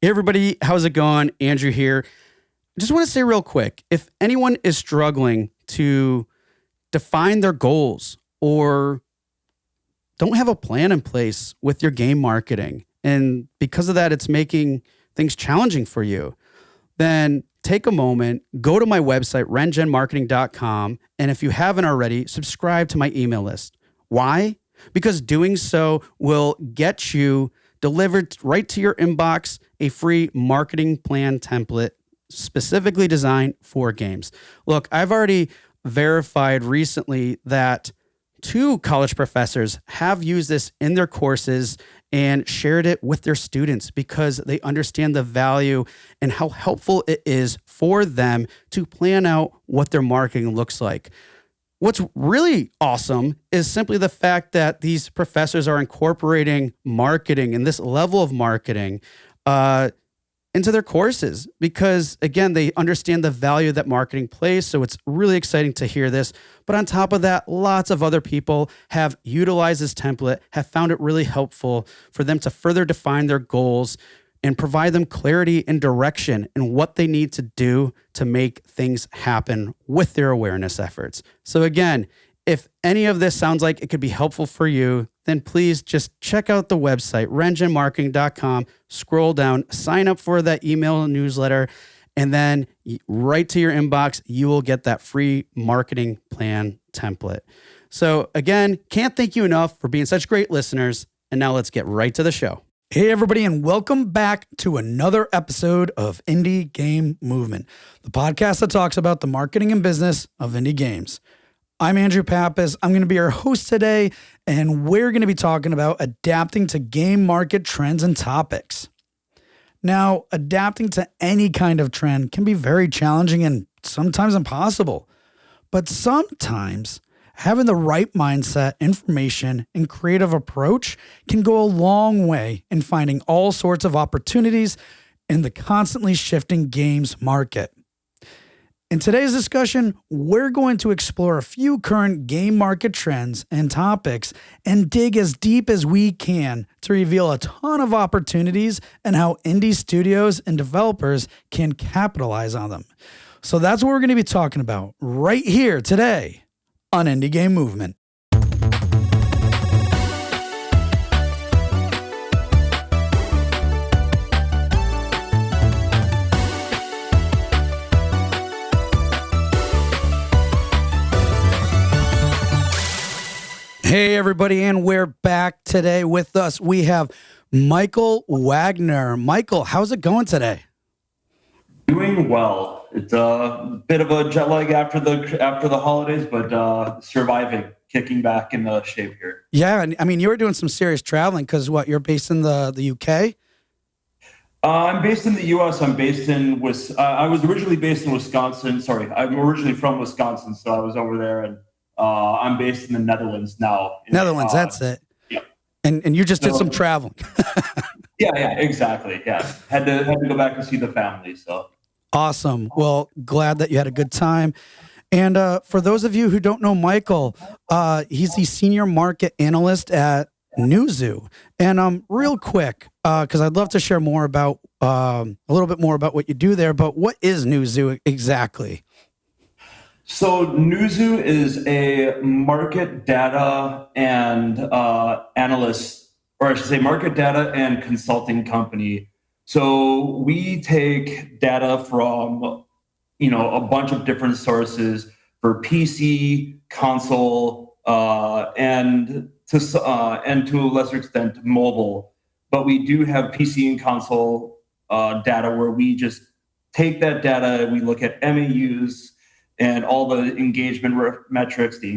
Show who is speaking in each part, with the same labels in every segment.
Speaker 1: Hey everybody, how's it going? Andrew here. I just want to say real quick, if anyone is struggling to define their goals or don't have a plan in place with your game marketing, and because of that, it's making things challenging for you, then take a moment, go to my website, rengenmarketing.com, and if you haven't already, subscribe to my email list. Why? Because doing so will get you delivered right to your inbox a free marketing plan template specifically designed for games. Look, I've already verified recently that 2 college professors have used this in their courses and shared it with their students because they understand the value and how helpful it is for them to plan out what their marketing looks like. What's really awesome is simply the fact that these professors are incorporating marketing and this level of marketing into their courses because, again, they understand the value that marketing plays. So it's really exciting to hear this. But on top of that, lots of other people have utilized this template, have found it really helpful for them to further define their goals and provide them clarity and direction in what they need to do to make things happen with their awareness efforts. So again, if any of this sounds like it could be helpful for you, then please just check out the website, rengenmarketing.com, scroll down, sign up for that email newsletter, and then right to your inbox, you will get that free marketing plan template. So again, can't thank you enough for being such great listeners. And now let's get right to the show. Hey, everybody, and welcome back to another episode of Indie Game Movement, the podcast that talks about the marketing and business of indie games. I'm Andrew Pappas. I'm going to be your host today, and we're going to be talking about adapting to game market trends and topics. Now, adapting to any kind of trend can be very challenging and sometimes impossible, but sometimes having the right mindset, information, and creative approach can go a long way in finding all sorts of opportunities in the constantly shifting games market. In today's discussion, we're going to explore a few current game market trends and topics and dig as deep as we can to reveal a ton of opportunities and how indie studios and developers can capitalize on them. So that's what we're going to be talking about right here today on Indie Game Movement. Hey, everybody, and we're back today. With us, we have Michael Wagner. Michael, how's it going today?
Speaker 2: Doing well. It's a bit of a jet lag after the holidays, but surviving, kicking back in the shape here.
Speaker 1: Yeah, and I mean, you were doing some serious traveling because you're based in the UK?
Speaker 2: I'm based in the U.S. I was originally based in Wisconsin. Sorry, I'm originally from Wisconsin, so I was over there, and I'm based in the Netherlands now.
Speaker 1: Netherlands, that's it.
Speaker 2: Yeah.
Speaker 1: And you just did some traveling.
Speaker 2: Yeah, exactly. Yeah, had to go back and see the family. So
Speaker 1: awesome. Well, glad that you had a good time. And for those of you who don't know Michael, he's the senior market analyst at Newzoo. And real quick, because I'd love to share more about a little bit more about what you do there. But what is Newzoo exactly?
Speaker 2: So Newzoo is a market data and analyst, or I should say market data and consulting company. So we take data from, a bunch of different sources for PC, console, and to a lesser extent, mobile. But we do have PC and console data where we just take that data, we look at MAUs, and all the engagement metrics, the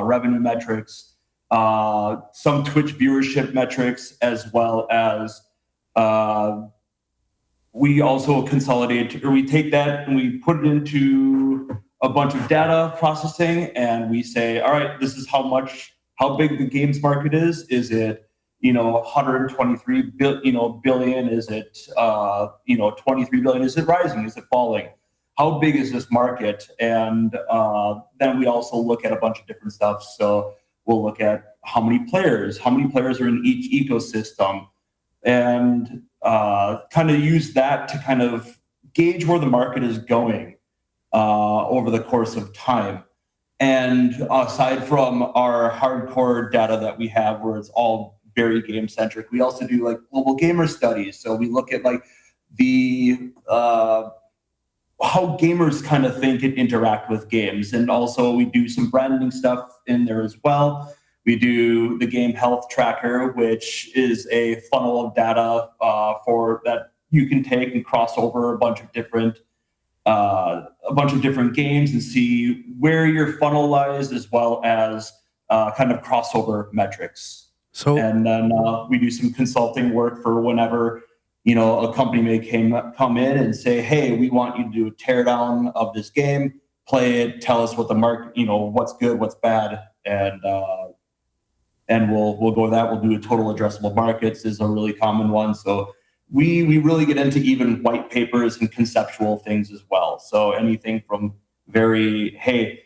Speaker 2: revenue metrics, some Twitch viewership metrics, as well as we also consolidate, or we take that and we put it into a bunch of data processing, and we say, all right, this is how big the games market is. Is it 123 billion? Is it 23 billion? Is it rising? Is it falling? How big is this market? And then we also look at a bunch of different stuff. So we'll look at how many players are in each ecosystem. And kind of use that to kind of gauge where the market is going over the course of time. And aside from our hardcore data that we have, where it's all very game centric, we also do like global gamer studies. So we look at like the how gamers kind of think and interact with games, and also we do some branding stuff in there as well. We do the game health tracker, which is a funnel of data for that you can take and cross over a bunch of different games and see where your funnel lies, as well as kind of crossover metrics. And then we do some consulting work for whenever a company may come in and say, "Hey, we want you to do a teardown of this game, play it, tell us what the market, what's good, what's bad," and we'll go with that. We'll do a total addressable markets is a really common one. So we really get into even white papers and conceptual things as well. So anything from very, hey,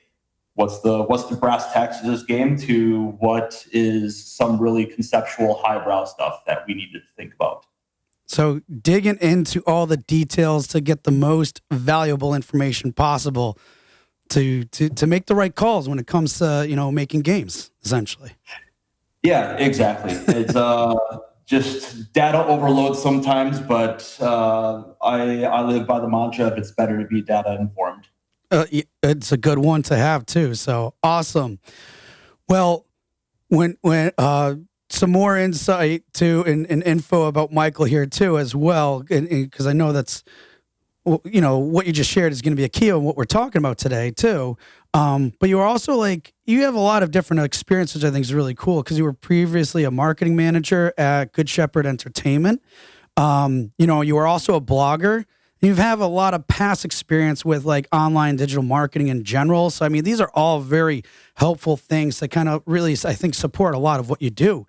Speaker 2: what's the brass tacks of this game, to what is some really conceptual highbrow stuff that we need to think about.
Speaker 1: So digging into all the details to get the most valuable information possible to make the right calls when it comes to making games, essentially.
Speaker 2: Yeah, exactly. It's just data overload sometimes, but I live by the mantra of it's better to be data informed.
Speaker 1: It's a good one to have too. So awesome. Well, when some more insight too and info about Michael here too as well, because I know that's what you just shared is going to be a key on what we're talking about today too. But you are also you have a lot of different experience, which I think is really cool, because you were previously a marketing manager at Good Shepherd Entertainment. You were also a blogger. You have a lot of past experience with online digital marketing in general. So, I mean, these are all very helpful things that kind of really, I think, support a lot of what you do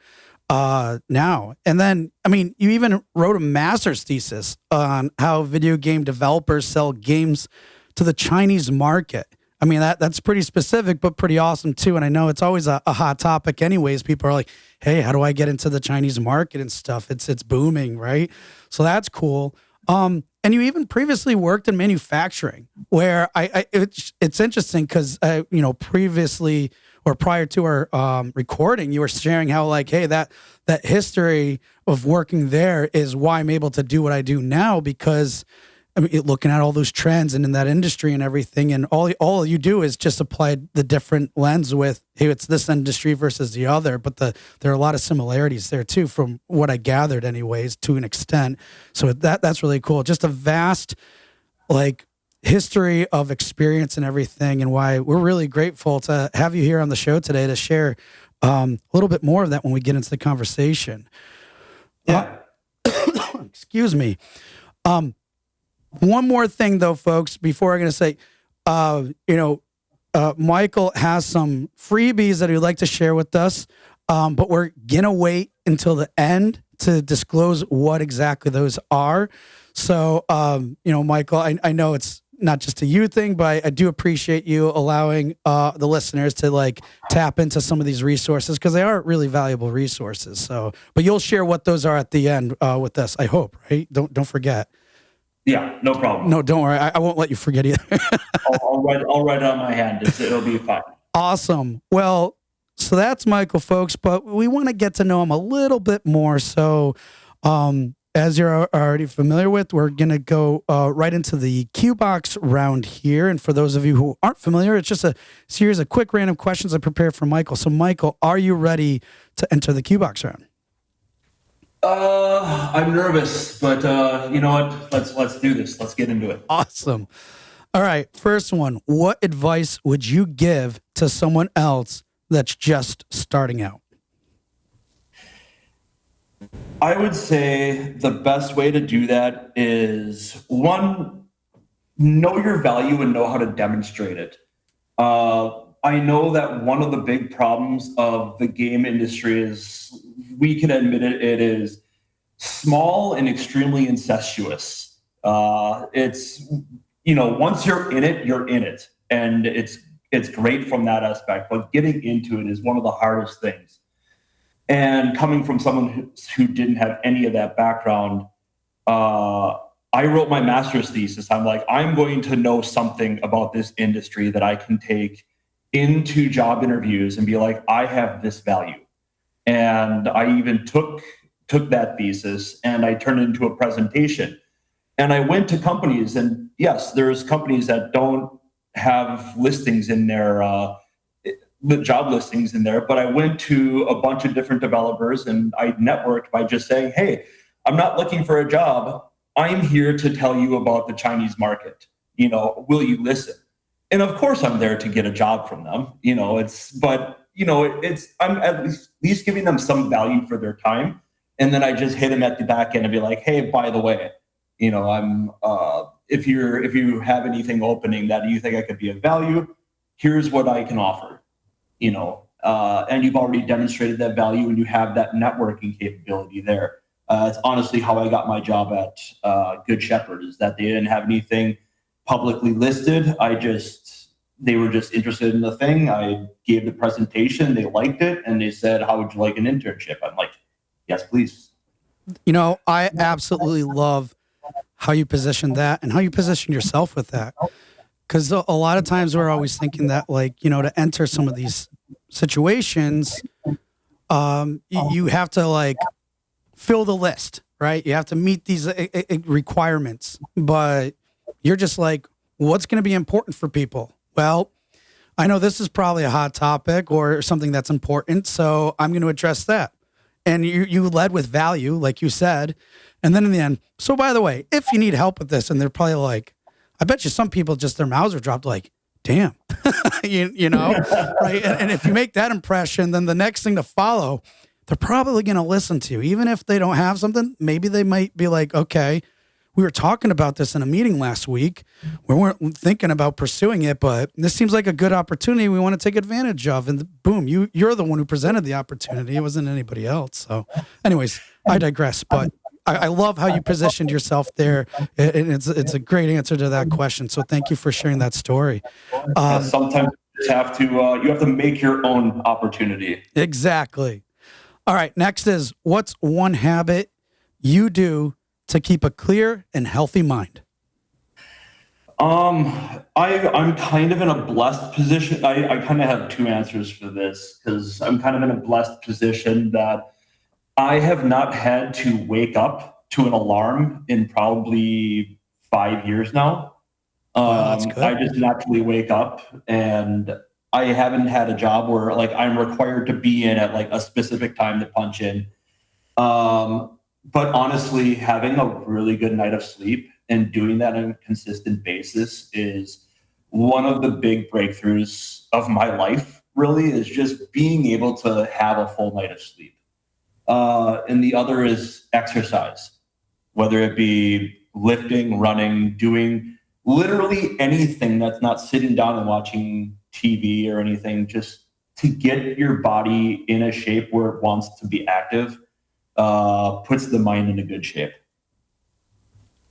Speaker 1: now. And then, I mean, you even wrote a master's thesis on how video game developers sell games to the Chinese market. I mean, that's pretty specific, but pretty awesome too. And I know it's always a hot topic anyways. People are like, hey, how do I get into the Chinese market and stuff? It's booming, right? So that's cool. And you even previously worked in manufacturing, where it's interesting because, previously or prior to our recording, you were sharing how hey, that history of working there is why I'm able to do what I do now, because I mean, looking at all those trends and in that industry and everything, and all you do is just apply the different lens with, hey, it's this industry versus the other, but there are a lot of similarities there too, from what I gathered anyways, to an extent. So that's really cool. Just a vast history of experience and everything, and why we're really grateful to have you here on the show today to share a little bit more of that when we get into the conversation.
Speaker 2: Yeah.
Speaker 1: Excuse me. One more thing, though, folks, before I'm going to say, Michael has some freebies that he'd like to share with us, but we're going to wait until the end to disclose what exactly those are. So, Michael, I know it's not just a you thing, but I do appreciate you allowing the listeners to tap into some of these resources, because they are really valuable resources. So, but you'll share what those are at the end with us, I hope, right? Don't forget.
Speaker 2: Yeah, no problem.
Speaker 1: No, don't worry. I won't let you forget either.
Speaker 2: I'll write it on my hand. It'll be fine.
Speaker 1: Awesome. Well, so that's Michael, folks, but we want to get to know him a little bit more. So, as you're already familiar with, we're going to go right into the Q box round here. And for those of you who aren't familiar, it's just a series of quick random questions I prepared for Michael. So, Michael, are you ready to enter the Q box round?
Speaker 2: I'm nervous, but you know what? Let's do this. Let's get into it.
Speaker 1: Awesome. All right. First one. What advice would you give to someone else that's just starting out?
Speaker 2: I would say the best way to do that is, one, know your value and know how to demonstrate it. I know that one of the big problems of the game industry is, we can admit it is small and extremely incestuous. It's, once you're in it, and it's great from that aspect, but getting into it is one of the hardest things. And coming from someone who didn't have any of that background, I wrote my master's thesis. I'm like, I'm going to know something about this industry that I can take into job interviews and be like, I have this value. And I even took that thesis and I turned it into a presentation. And I went to companies, and yes, there's companies that don't have listings in their the job listings in there. But I went to a bunch of different developers and I networked by just saying, hey, I'm not looking for a job. I'm here to tell you about the Chinese market. Will you listen? And of course I'm there to get a job from them. I'm at least giving them some value for their time. And then I just hit them at the back end and be like, hey, by the way, I'm if you have anything opening that you think I could be of value, here's what I can offer. And you've already demonstrated that value and you have that networking capability there. It's honestly how I got my job at Good Shepherd, is that they didn't have anything publicly listed. They were just interested in the thing. I gave the presentation, they liked it, and they said, how would you like an internship? I'm like, yes, please.
Speaker 1: I absolutely love how you position that and how you position yourself with that. Because a lot of times we're always thinking that, to enter some of these situations, you have to fill the list, right? You have to meet these requirements, but you're just like, what's going to be important for people? Well, I know this is probably a hot topic or something that's important, so I'm going to address that. And you led with value, like you said. And then in the end, so by the way, if you need help with this, and they're probably like, I bet you some people just their mouths are dropped like, damn, right? And if you make that impression, then the next thing to follow, they're probably going to listen to you. Even if they don't have something, maybe they might be like, okay, we were talking about this in a meeting last week. We weren't thinking about pursuing it, but this seems like a good opportunity we want to take advantage of. And boom, you're the one who presented the opportunity. It wasn't anybody else. So anyways, I digress, but I love how you positioned yourself there. It's a great answer to that question. So thank you for sharing that story.
Speaker 2: Sometimes you have to make your own opportunity.
Speaker 1: Exactly. All right. Next is, what's one habit you do to keep a clear and healthy mind?
Speaker 2: I'm kind of in a blessed position. I kind of have two answers for this, because I'm kind of in a blessed position that I have not had to wake up to an alarm in probably 5 years now.
Speaker 1: That's good.
Speaker 2: I just naturally wake up, and I haven't had a job where I'm required to be in at a specific time to punch in. But honestly, having a really good night of sleep and doing that on a consistent basis is one of the big breakthroughs of my life, really, is just being able to have a full night of sleep. And the other is exercise, whether it be lifting, running, doing literally anything that's not sitting down and watching TV or anything, just to get your body in a shape where it wants to be active, puts the mind in a good shape.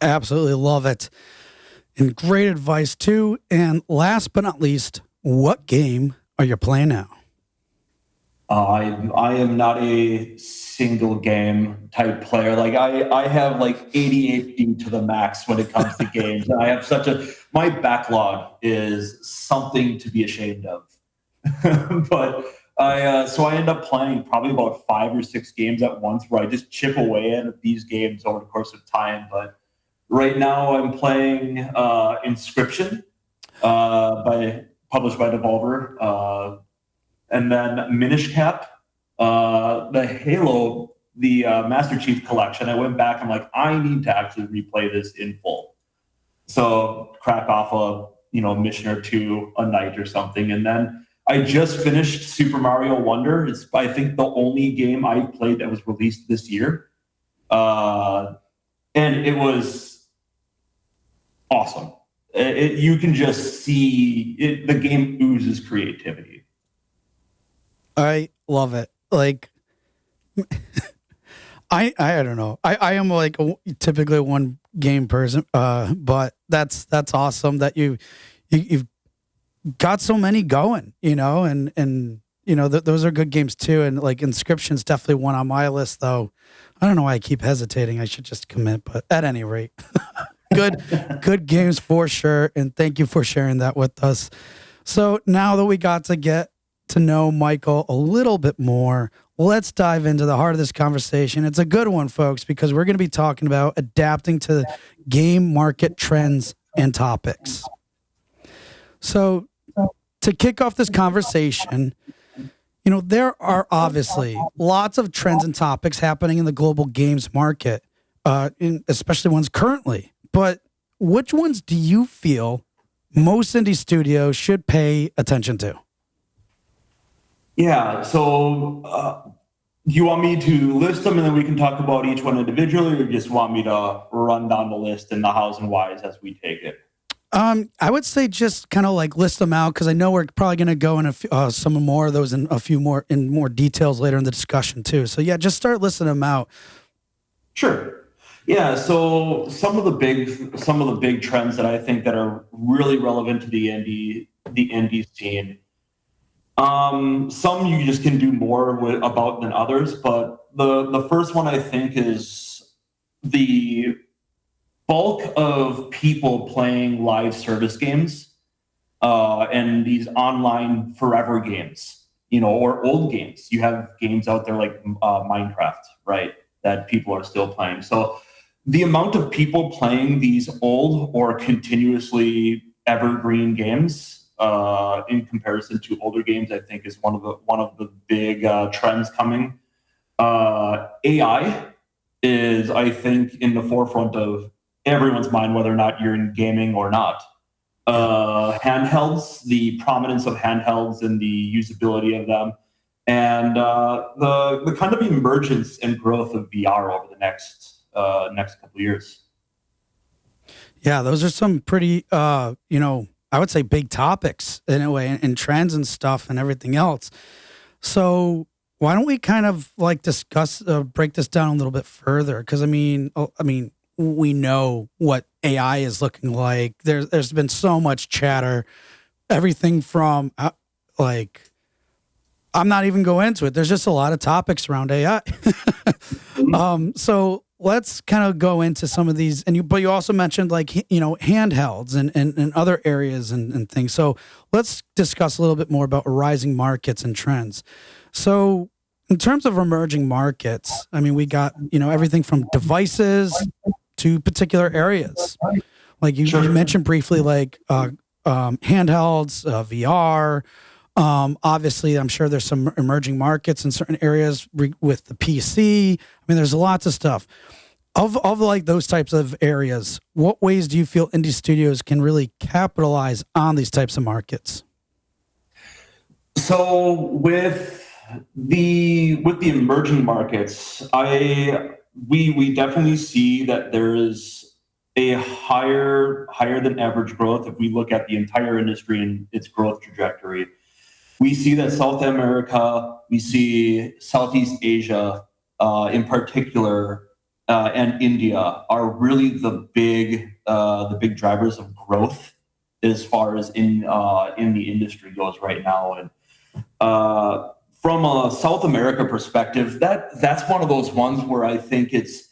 Speaker 1: Absolutely love it. And great advice too. And last but not least, what game are you playing now?
Speaker 2: I am not a single game type player. I have ADHD to the max when it comes to games. I have my backlog is something to be ashamed of. But so I end up playing probably about 5 or 6 games at once, where I just chip away at these games over the course of time. But right now I'm playing Inscription, published by Devolver. And then Minish Cap, the Halo, the Master Chief Collection. I went back. I'm like, I need to actually replay this in full. So crack off a mission or two a night or something. And then I just finished Super Mario Wonder. It's, I think, the only game I've played that was released this year. And it was awesome. You can just see it. The game oozes creativity.
Speaker 1: I love it. I don't know. I am typically a one game person, but that's awesome that you've got so many going, and those are good games too. And Inscription's definitely one on my list, though.
Speaker 3: I don't know why I keep hesitating. I should just commit, but at any rate, good games for sure. And thank you for sharing that with us. So now that we got to get to know Michael a little bit more, let's dive into the heart of this conversation. It's a good one, folks, because we're going to be talking about adapting to game market trends and topics. So to kick off this conversation, there are obviously lots of trends and topics happening in the global games market, especially ones currently. But which ones do you feel most indie studios should pay attention to?
Speaker 2: Yeah. So you want me to list them and then we can talk about each one individually, or you just want me to run down the list and the hows and whys as we take it?
Speaker 3: I would say just kind of like list them out, because I know we're probably going to go in some more of those and a few more in more details later in the discussion too. So yeah, just start listing them out.
Speaker 2: Sure. Yeah. So some of the big trends that I think that are really relevant to the indie scene. Some you just can do more about than others, but the first one I think is the bulk of people playing live service games and these online forever games, or old games. You have games out there like Minecraft, right, that people are still playing. So the amount of people playing these old or continuously evergreen games in comparison to older games, I think is one of the big trends coming. AI is, I think, in the forefront of everyone's mind, whether or not you're in gaming or not. Handhelds, the prominence of handhelds and the usability of them, and the kind of emergence and growth of VR over the next couple of years.
Speaker 3: Yeah, those are some pretty, I would say big topics in a way, and trends and stuff and everything else. So why don't we kind of like discuss, break this down a little bit further? Because I mean, we know what AI is looking like. There's been so much chatter, everything from I'm not even going into it. There's just a lot of topics around AI. So let's kind of go into some of these. But you also mentioned handhelds and other areas and things. So let's discuss a little bit more about rising markets and trends. So in terms of emerging markets, I mean, we got, everything from devices to particular areas. Like you mentioned briefly, handhelds, VR. Obviously, I'm sure there's some emerging markets in certain areas with the PC. I mean, there's lots of stuff. Of like those types of areas, what ways do you feel indie studios can really capitalize on these types of markets?
Speaker 2: So with the emerging markets, we definitely see that there is a higher than average growth if we look at the entire industry and its growth trajectory. We see that South America, we see Southeast Asia in particular, and India are really the big drivers of growth as far as in the industry goes right now. And from a South America perspective, that's one of those ones where I think it's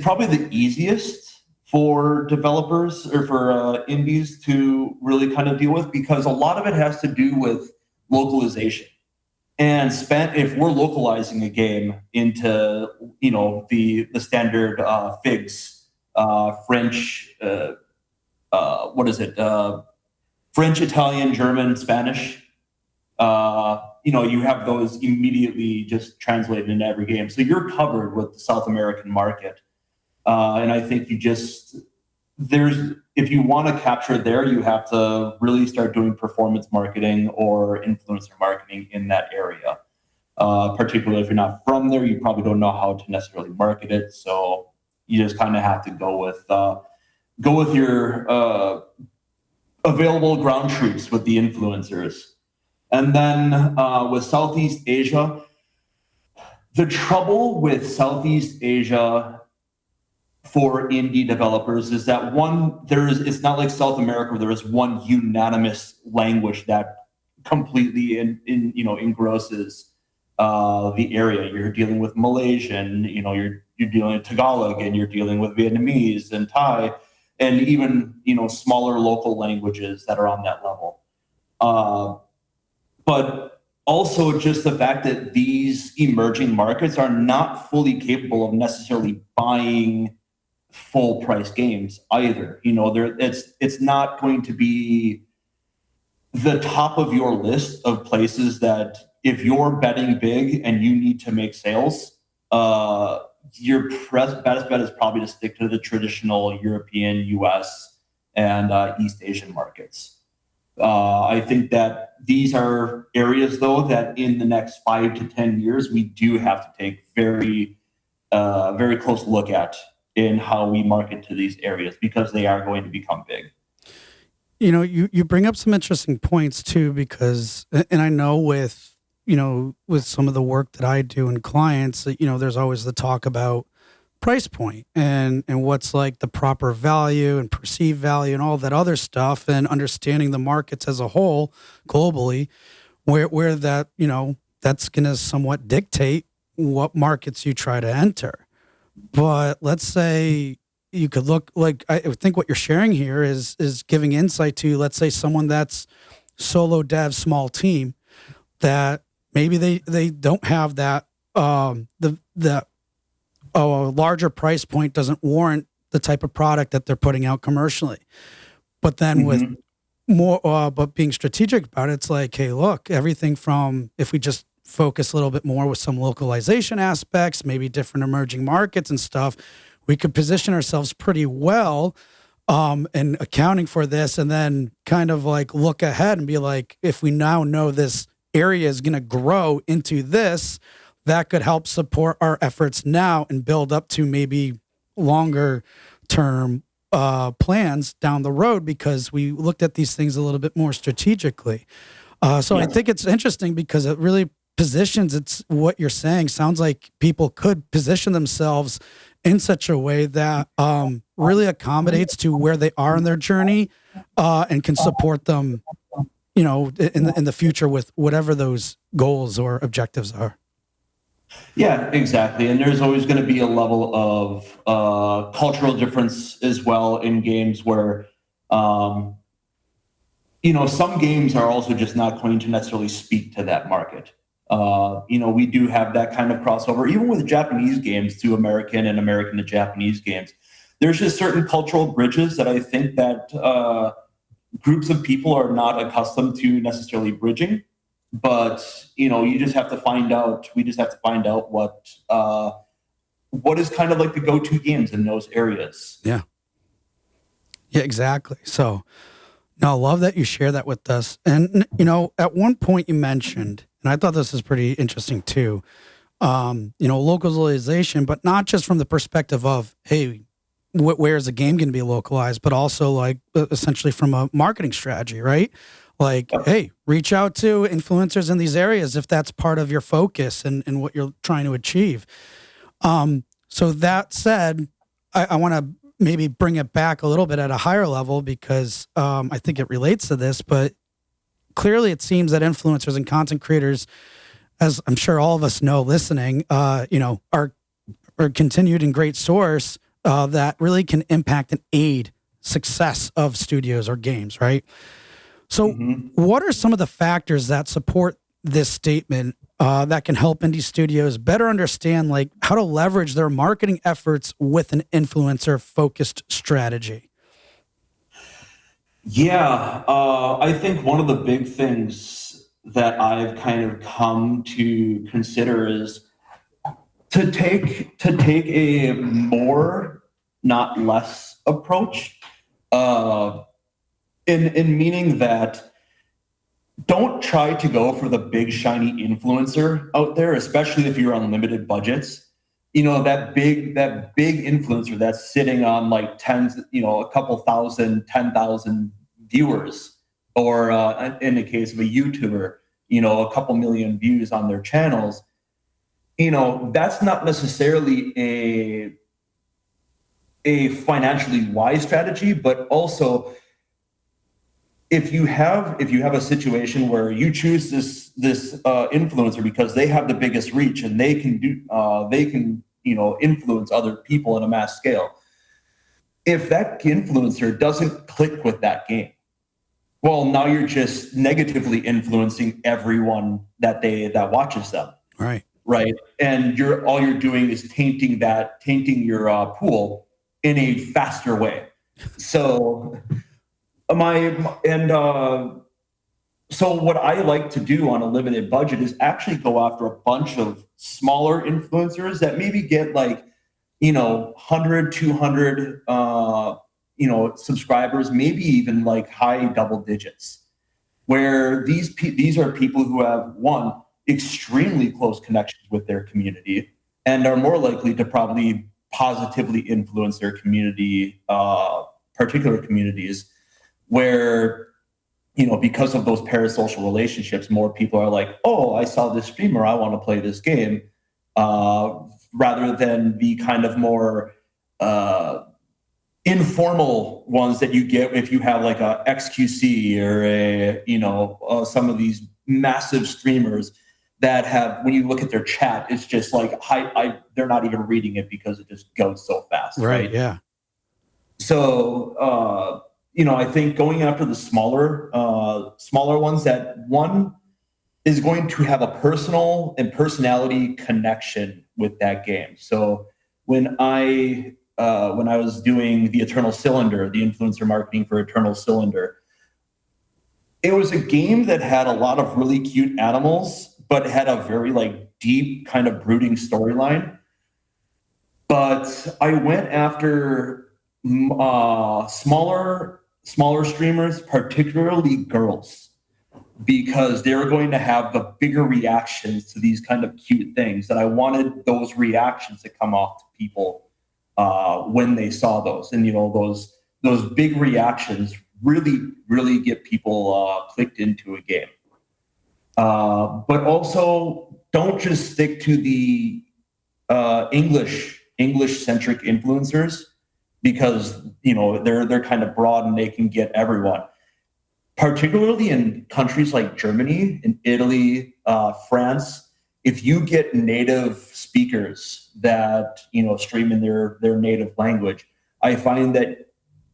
Speaker 2: probably the easiest for developers or for indies to really kind of deal with, because a lot of it has to do with localization. And if we're localizing a game into the standard FIGs, French, French, Italian, German, Spanish. You have those immediately just translated into every game. So you're covered with the South American market. And I think if you want to capture there, you have to really start doing performance marketing or influencer marketing in that area. Particularly if you're not from there, you probably don't know how to necessarily market it. So you just kind of have to go with your available ground troops with the influencers. And then with Southeast Asia, the trouble with Southeast Asia for indie developers is that it's not like South America where there is one unanimous language that completely engrosses the area. You're dealing with Malaysian, you're dealing with Tagalog, and you're dealing with Vietnamese and Thai, and even smaller local languages that are on that level. But also just the fact that these emerging markets are not fully capable of necessarily buying full price games either. It's not going to be the top of your list of places that if you're betting big and you need to make sales, your best bet is probably to stick to the traditional European, US, and East Asian markets. I think that these are areas, though, that in the next 5 to 10 years, we do have to take very close look at in how we market to these areas, because they are going to become big.
Speaker 3: You bring up some interesting points too, because, and I know with some of the work that I do in clients, there's always the talk about price point and what's like the proper value and perceived value and all that other stuff, and understanding the markets as a whole globally, where that, that's going to somewhat dictate what markets you try to enter. But let's say you could look like, I think what you're sharing here is giving insight to, let's say, someone that's solo dev, small team, that maybe they don't have that, a larger price point doesn't warrant the type of product that they're putting out commercially. But then with more, but being strategic about it, it's like, hey, look, everything from, if we just focus a little bit more with some localization aspects, maybe different emerging markets and stuff, we could position ourselves pretty well in accounting for this, and then kind of like look ahead and be like, if we now know this area is going to grow into this, that could help support our efforts now and build up to maybe longer term plans down the road, because we looked at these things a little bit more strategically. So I think it's interesting because it really positions, it's what you're saying sounds like people could position themselves in such a way that really accommodates to where they are in their journey, and can support them, in the future with whatever those goals or objectives are.
Speaker 2: Yeah, exactly. And there's always going to be a level of cultural difference as well in games where, some games are also just not going to necessarily speak to that market. We do have that kind of crossover, even with Japanese games to American and American to Japanese games. There's just certain cultural bridges that I think that groups of people are not accustomed to necessarily bridging. But you just have to find out. We just have to find out what is kind of like the go-to games in those areas.
Speaker 3: Yeah, exactly. So, no, I love that you share that with us. And at one point you mentioned, and I thought this was pretty interesting too, localization, but not just from the perspective of, hey, where is the game going to be localized, but also like essentially from a marketing strategy, right? Like, hey, reach out to influencers in these areas if that's part of your focus and what you're trying to achieve. So that said, I want to maybe bring it back a little bit at a higher level, because I think it relates to this, but clearly it seems that influencers and content creators, as I'm sure all of us know listening, are a continued and great source that really can impact and aid success of studios or games, right? So what are some of the factors that support this statement that can help indie studios better understand like how to leverage their marketing efforts with an influencer-focused strategy?
Speaker 2: Yeah, I think one of the big things that I've kind of come to consider is to take a more, not less approach. In meaning that don't try to go for the big shiny influencer out there, especially if you're on limited budgets. That big influencer that's sitting on like tens, a couple thousand, 10,000 viewers, or in the case of a YouTuber, a couple million views on their channels. That's not necessarily a financially wise strategy, but also if you have a situation where you choose influencer because they have the biggest reach and they can influence other people on a mass scale. If that influencer doesn't click with that game, well, now you're just negatively influencing everyone that watches them. Right. And all you're doing is tainting your pool in a faster way. So so what I like to do on a limited budget is actually go after a bunch of smaller influencers that maybe get 100, 200, subscribers, maybe even high double digits, where these are people who have, one, extremely close connections with their community and are more likely to probably positively influence their community, particular communities, where, because of those parasocial relationships, more people are like, oh, I saw this streamer, I want to play this game, rather than the kind of more informal ones that you get if you have a XQC or some of these massive streamers that have, when you look at their chat, it's just they're not even reading it because it just goes so fast. Right.
Speaker 3: Yeah.
Speaker 2: So, I think going after the smaller ones, that one is going to have a personal and personality connection with that game. So when I was doing the Eternal Cylinder, the influencer marketing for Eternal Cylinder, it was a game that had a lot of really cute animals, but had a very deep kind of brooding storyline. But I went after smaller streamers, particularly girls, because they were going to have the bigger reactions to these kind of cute things, that I wanted those reactions to come off to people when they saw those. And those big reactions really get people clicked into a game. But also, don't just stick to the English-centric influencers, because they're kind of broad and they can get everyone. Particularly in countries like Germany and Italy, France, if you get native speakers that stream in their native language, I find that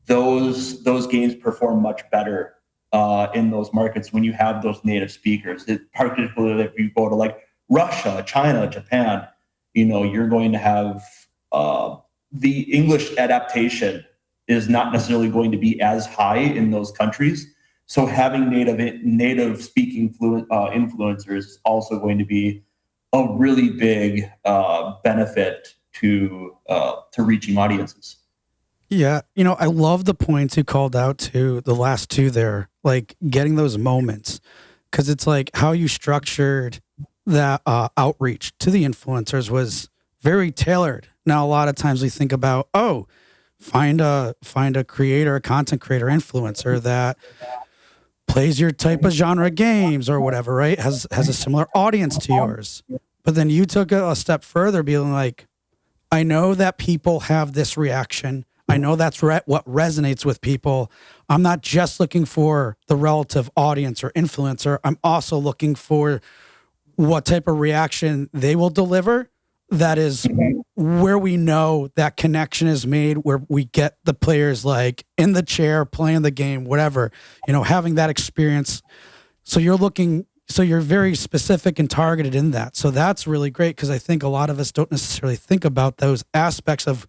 Speaker 2: those games perform much better in those markets when you have those native speakers. Particularly if you go to Russia, China, Japan, you're going to have the English adaptation is not necessarily going to be as high in those countries. So having native speaking influencers is also going to be a really big benefit to reaching audiences.
Speaker 3: Yeah. I love the points you called out to the last two there, getting those moments, because it's how you structured that outreach to the influencers was very tailored. Now, a lot of times we think about, find a creator, a content creator, influencer that plays your type of genre games or whatever, right? Has a similar audience to yours. But then you took it a step further, being I know that people have this reaction. I know that's what resonates with people. I'm not just looking for the relative audience or influencer. I'm also looking for what type of reaction they will deliver. That is where we know that connection is made, where we get the players in the chair, playing the game, whatever, having that experience. So you're very specific and targeted in that. So that's really great, because I think a lot of us don't necessarily think about those aspects of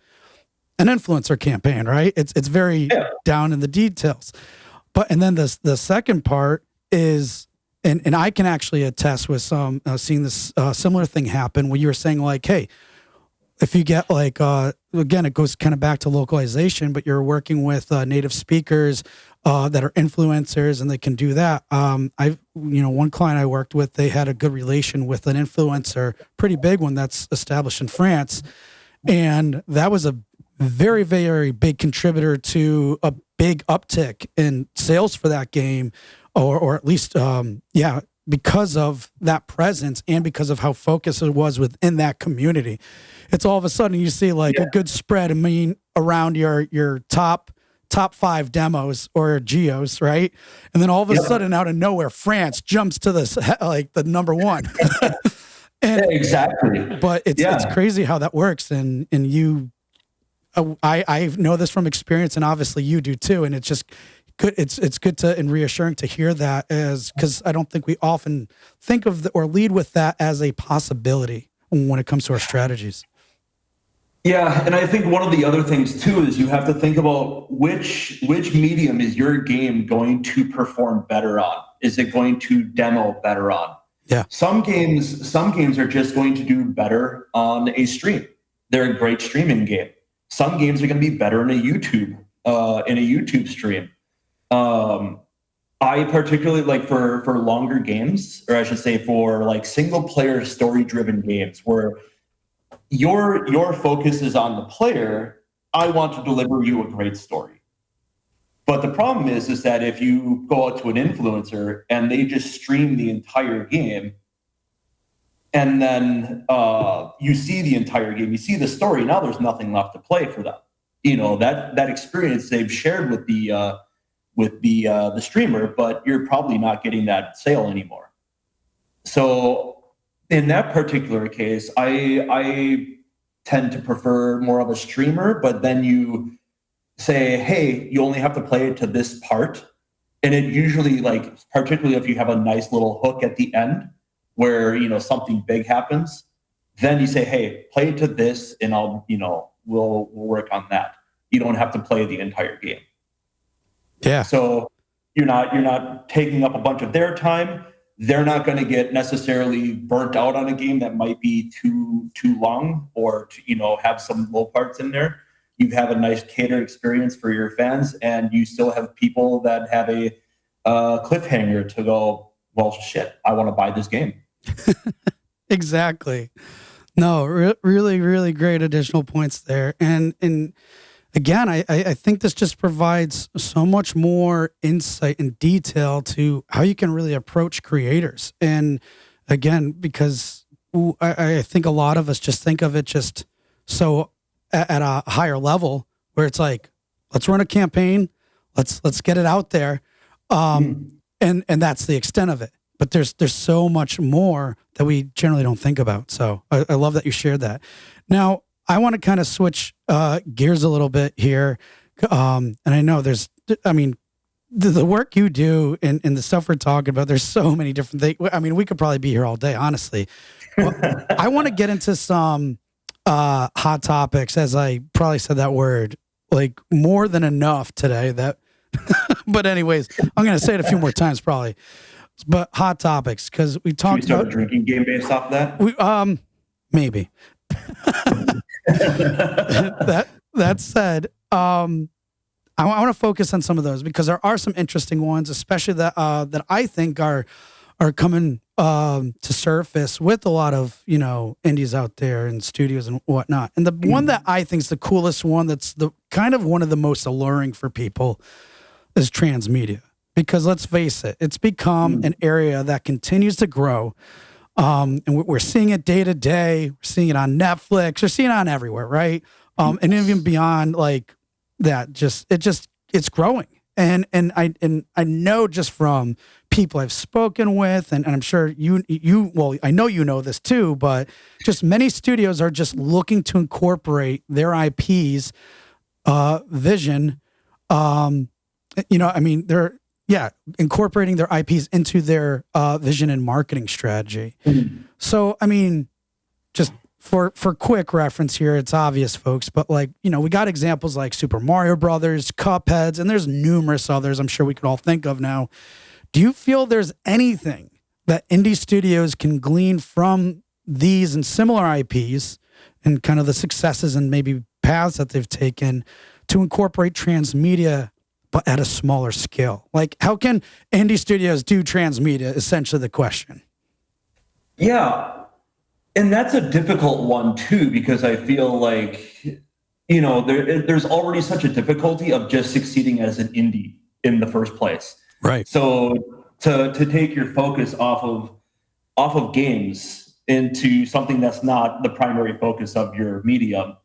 Speaker 3: an influencer campaign, right? It's very down in the details. And then the second part is, and I can actually attest with some seeing this similar thing happen, where you were saying hey, if you get again, it goes kind of back to localization, but you're working with native speakers that are influencers, and they can do that. One client I worked with, they had a good relation with an influencer, pretty big one that's established in France, and that was a very, very big contributor to a big uptick in sales for that game, or at least, because of that presence and because of how focused it was within that community. It's all of a sudden you see a good spread, around your top top 5 demos or geos, right? And then all of a sudden, out of nowhere, France jumps to this like the number 1. And
Speaker 2: exactly.
Speaker 3: But it's crazy how that works, and you, I know this from experience, and obviously you do too. And it's just good. It's good to and reassuring to hear that, as because I don't think we often think of or lead with that as a possibility when it comes to our strategies.
Speaker 2: Yeah, and I think one of the other things too is you have to think about which medium is your game going to perform better on. Is it going to demo better on?
Speaker 3: Yeah.
Speaker 2: Some games are just going to do better on a stream. They're a great streaming game. Some games are going to be better in a YouTube stream. I particularly like for longer games, or I should say for like single player story driven games where your focus is on the player. I want to deliver you a great story. But the problem is that if you go out to an influencer and they just stream the entire game, and then you see the entire game, you see the story, now there's nothing left to play for them. You know, that experience they've shared with the streamer, but you're probably not getting that sale anymore. So in that particular case, I tend to prefer more of a streamer, but then you say, hey, you only have to play it to this part. And it usually, like, particularly if you have a nice little hook at the end where, you know, something big happens, then you say, hey, play it to this and I'll, you know, we'll work on that. You don't have to play the entire game.
Speaker 3: Yeah.
Speaker 2: So you're not taking up a bunch of their time. They're not going to get necessarily burnt out on a game that might be too long or to, you know, have some low parts in there. You have a nice catered experience for your fans, and you still have people that have a cliffhanger to go, well, shit, I want to buy this game.
Speaker 3: Exactly. No, really, really great additional points there. And again, I think this just provides so much more insight and detail to how you can really approach creators. And again, because I think a lot of us just think of it just so at a higher level where it's like, let's run a campaign, let's get it out there. And that's the extent of it. But there's so much more that we generally don't think about. So I love that you shared that. Now, I want to kind of switch gears a little bit here. And I know the work you do and the stuff we're talking about, there's so many different things. I mean, we could probably be here all day, honestly. Well, I want to get into some hot topics, as I probably said that word like more than enough today. But anyways, I'm going to say it a few more times probably. But hot topics, because we talked
Speaker 2: Should we start
Speaker 3: about
Speaker 2: a drinking game based off that.
Speaker 3: Maybe. that said, I want to focus on some of those because there are some interesting ones, especially that I think are coming to surface with a lot of, you know, indies out there and studios and whatnot. And the one that I think is the coolest one, that's the kind of one of the most alluring for people, is transmedia. Because let's face it, it's become an area that continues to grow. And we're seeing it day to day. We're seeing it on Netflix. We're seeing it on everywhere, right? And even beyond like that, it's growing. And I know just from people I've spoken with, and I'm sure well, I know you know this too, but just many studios are just looking to incorporate their IPs, vision. You know, I mean, they're incorporating their IPs into their vision and marketing strategy. So, I mean, just for quick reference here, it's obvious, folks, but like, you know, we got examples like Super Mario Brothers, Cupheads, and there's numerous others I'm sure we could all think of now. Do you feel there's anything that indie studios can glean from these and similar IPs and kind of the successes and maybe paths that they've taken to incorporate transmedia, but at a smaller scale? Like, how can indie studios do transmedia, essentially the question?
Speaker 2: Yeah. And that's a difficult one too, because I feel like, you know, there's already such a difficulty of just succeeding as an indie in the first place.
Speaker 3: Right.
Speaker 2: So to take your focus off of games into something that's not the primary focus of your medium,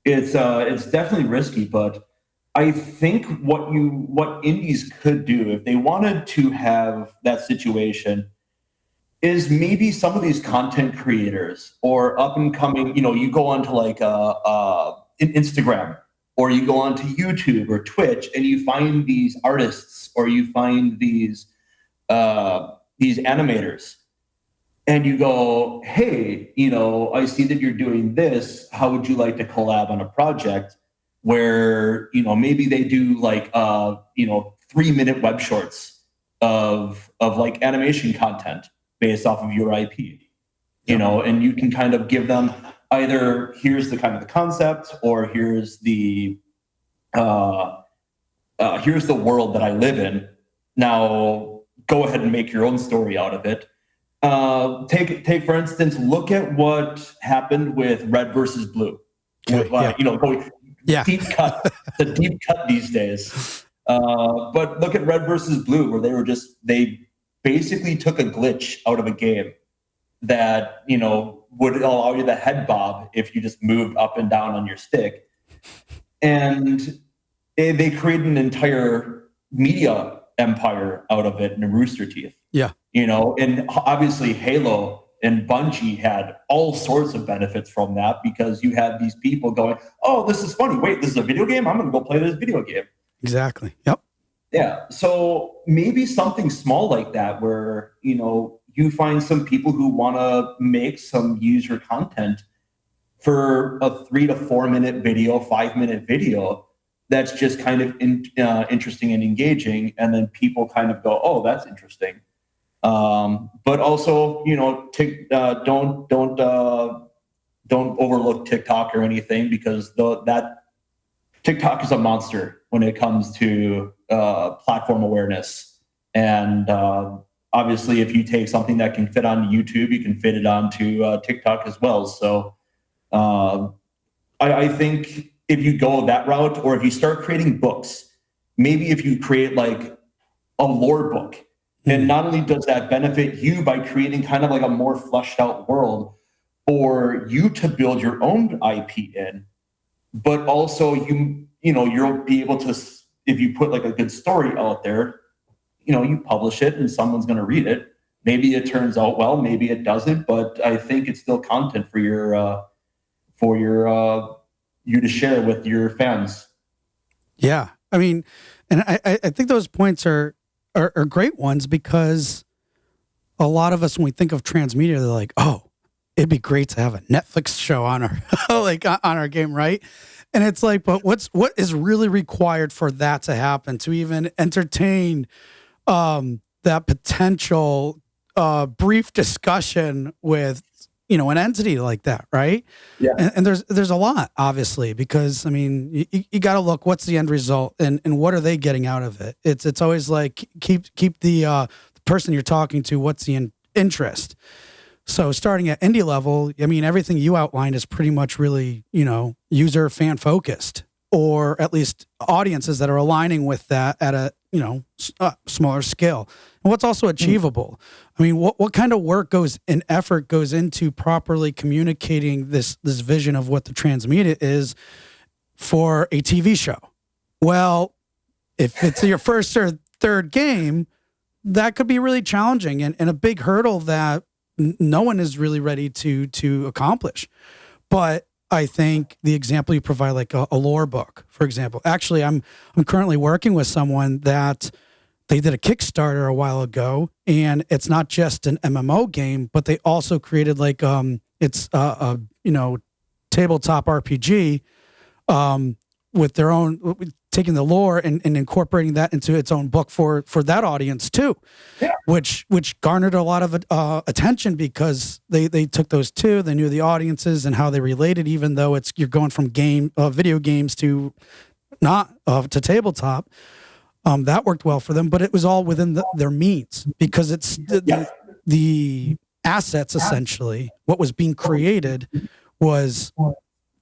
Speaker 2: it's definitely risky, but I think what indies could do if they wanted to have that situation is maybe some of these content creators or up and coming, you go onto like Instagram, or you go onto YouTube or Twitch, and you find these artists, or you find these animators, and you go, hey, I see that you're doing this. How would you like to collab on a project where, maybe they do like 3-minute web shorts of like animation content based off of your IP, and you can kind of give them either here's the kind of the concept, or here's the world that I live in. Now go ahead and make your own story out of it. Take for instance, look at what happened with Red versus Blue.
Speaker 3: Okay,
Speaker 2: Deep cut, the deep cut these days. But look at Red versus Blue, where they basically took a glitch out of a game that, would allow you the head bob if you just moved up and down on your stick. And they created an entire media empire out of it in Rooster Teeth.
Speaker 3: Yeah.
Speaker 2: And obviously Halo and Bungie had all sorts of benefits from that, because you had these people going, oh, this is funny. Wait, this is a video game? I'm going to go play this video game.
Speaker 3: Exactly. Yep.
Speaker 2: Yeah. So maybe something small like that, where, you find some people who want to make some user content for a 3 to 4 minute video, 5-minute video that's just kind of interesting and engaging, and then people kind of go, "Oh, that's interesting." But also, don't overlook TikTok or anything, because that TikTok is a monster when it comes to platform awareness. And obviously, if you take something that can fit on YouTube, you can fit it onto TikTok as well. So I think if you go that route, or if you start creating books, maybe if you create like a lore book, and not only does that benefit you by creating kind of like a more fleshed out world for you to build your own IP in, but also you'll be able to, if you put like a good story out there, you publish it and someone's going to read it. Maybe it turns out well, maybe it doesn't, but I think it's still content for you to share with your fans.
Speaker 3: Yeah. I mean, and I think those points are great ones, because a lot of us, when we think of transmedia, they're like, oh, it'd be great to have a Netflix show on our on our game, right? And it's like, but what is really required for that to happen, to even entertain that potential brief discussion with an entity like that, right?
Speaker 2: Yeah.
Speaker 3: And there's a lot, obviously, because I mean, you got to look what's the end result, and what are they getting out of it. It's always like keep the person you're talking to, what's the interest. So starting at indie level, I mean, everything you outlined is pretty much really user fan focused, or at least audiences that are aligning with that at a smaller scale. And what's also achievable. I mean, what kind of work effort goes into properly communicating this vision of what the transmedia is for a TV show? Well, if it's your first or third game, that could be really challenging and a big hurdle that no one is really ready to accomplish. But I think the example you provide, like a lore book, for example. Actually, I'm currently working with someone that they did a Kickstarter a while ago, and it's not just an MMO game, but they also created like it's a tabletop RPG with their own, taking the lore and incorporating that into its own book for that audience too.
Speaker 2: Yeah.
Speaker 3: Which garnered a lot of attention, because they took those two, they knew the audiences and how they related, even though you're going from video games to not to tabletop. That worked well for them, but it was all within their means, because it's the assets, essentially, what was being created was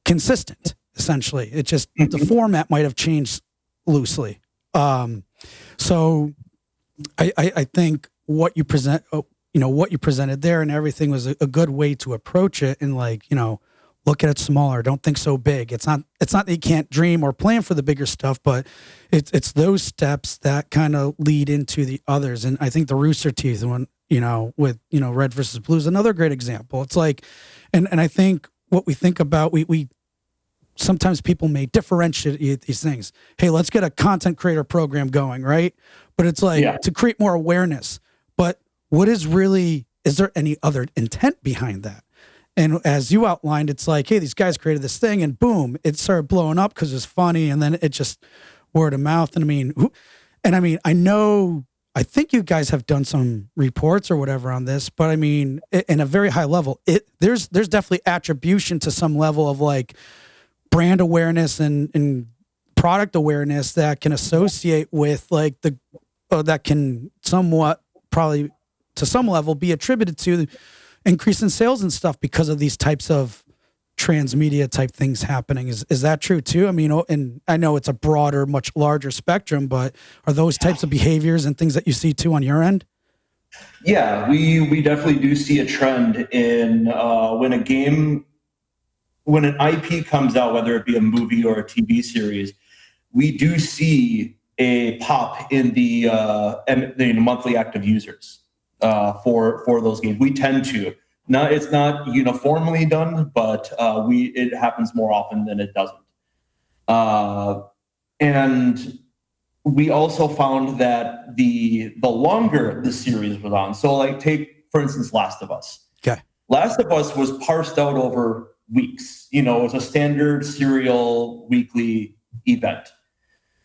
Speaker 3: consistent. Essentially, it just the format might have changed loosely. So I think what you present, what you presented there, and everything was a good way to approach it. And look at it smaller. Don't think so big. It's not that you can't dream or plan for the bigger stuff, but it's those steps that kind of lead into the others. And I think the Rooster Teeth one, with, red versus blue is another great example. It's like, and I think what we think about, we sometimes people may differentiate these things. Hey, let's get a content creator program going, right? But it's like to create more awareness. But what is there any other intent behind that? And as you outlined, it's like, hey, these guys created this thing and boom, it started blowing up because it's funny. And then it just word of mouth. And I think you guys have done some reports or whatever on this, but I mean, in a very high level, there's definitely attribution to some level of like brand awareness and product awareness that can associate with like that can somewhat probably to some level be attributed to the increase in sales and stuff because of these types of transmedia type things happening. Is that true too? I mean, and I know it's a broader, much larger spectrum, but are those types of behaviors and things that you see too on your end?
Speaker 2: Yeah, we definitely do see a trend in when an IP comes out, whether it be a movie or a TV series, we do see a pop in the monthly active users for those games. We tend to. Now, it's not uniformly done, but it happens more often than it doesn't. And we also found that the longer the series was on, so like take, for instance, Last of Us.
Speaker 3: Okay.
Speaker 2: Last of Us was parsed out over weeks. It was a standard serial weekly event.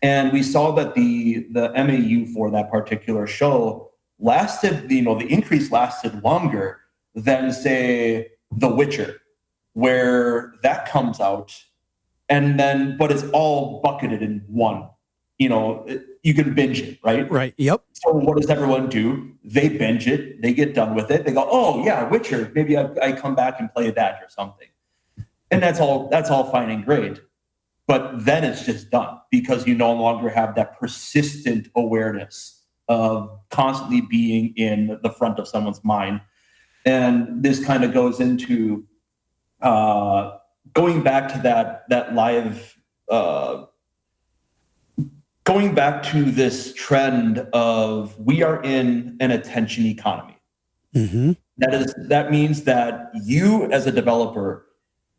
Speaker 2: And we saw that the MAU for that particular show lasted, the increase lasted longer than, say, The Witcher, where that comes out but it's all bucketed in one. You can binge it, right?
Speaker 3: Right. Yep.
Speaker 2: So what does everyone do? They binge it. They get done with it. They go, oh yeah, Witcher. Maybe I come back and play that or something. And that's all fine and great. But then it's just done because you no longer have that persistent awareness of constantly being in the front of someone's mind. And this kind of goes into going back to that live, going back to this trend of we are in an attention economy.
Speaker 3: Mm-hmm.
Speaker 2: That means that you as a developer